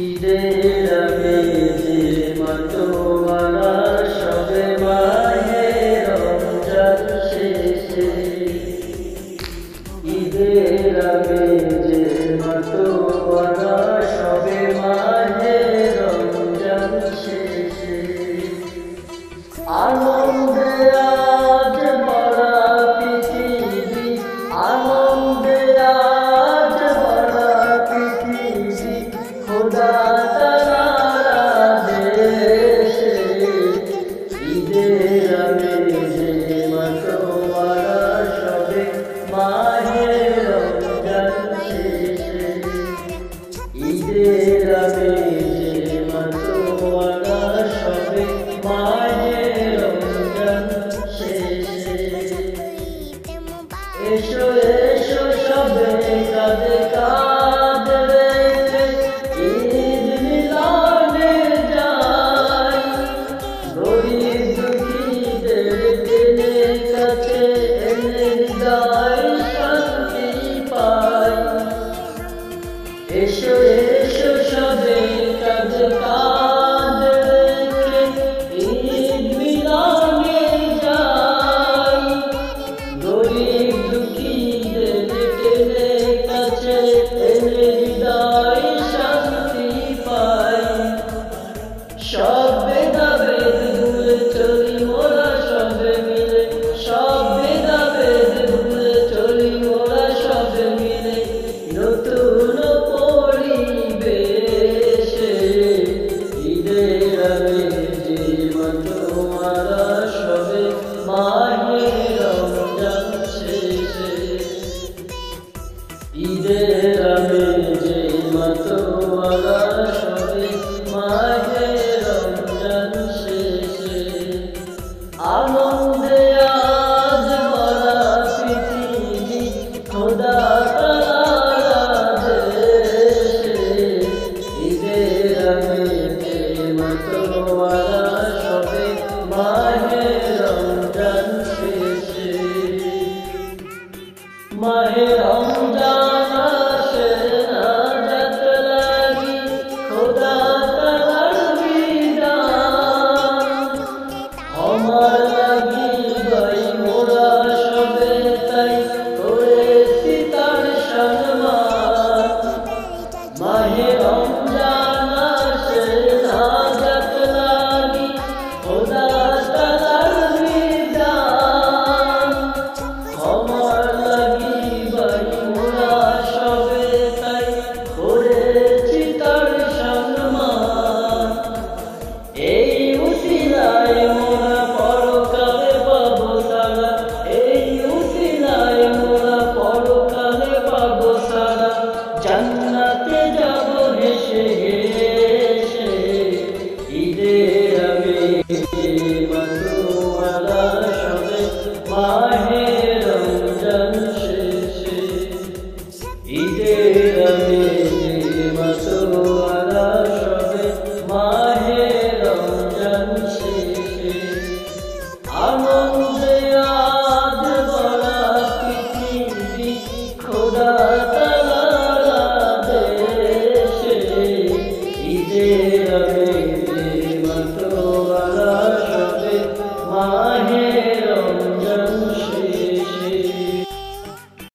ঈদের আগে যে মাতোয়ারা সবে মাহে রমজান শেষে, ঈদের আগে যে মাতোয়ারা সবে মাহে রমজান শেষে, আনন্দে আজ ভরা পৃথিবী, আনন্দে আজ ভরা পৃথিবী, খোদা তাআলা দেশে। ঈদের আগে যে মাতোয়ারা সবে মাহে রমজান শেষে, ঈদের আগে যে মাতোয়ারা সবে মাহে রমজান শেষে। এসো এসো সবে কাঁধে কাঁধ রেখে ঈদ মিলানে যাই, গরীব দুঃখীদের টেনে কাছে এনে হৃদয় শান্তি পাই। এসো এসো সবে কাঁধে কাঁধ রেখে ঈদ মিলানে যাই, গরীব দুঃখীদের টেনে কাছে এনে হৃদয় শান্তি পাই। সব ভেদাভেদ ভুলে চলি মোরা সবে মিলে, সব ভেদাভেদ ভুলে চলি মোরা সবে মিলে, নতুন পরিবেশে। ঈদের আগে যে মাতোয়ারা সবে মাহে রমজান শেষে, ঈদের আগে যে মাতোয়ারা সবে মাহে রমজান শেষে, আনন্দে আজ ভরা পৃথিবী, খোদা তাআলা দেশে। ঈদের আগে যে মাতোয়ারা সবে মাহে রমজান শেষে, মাহে রমজান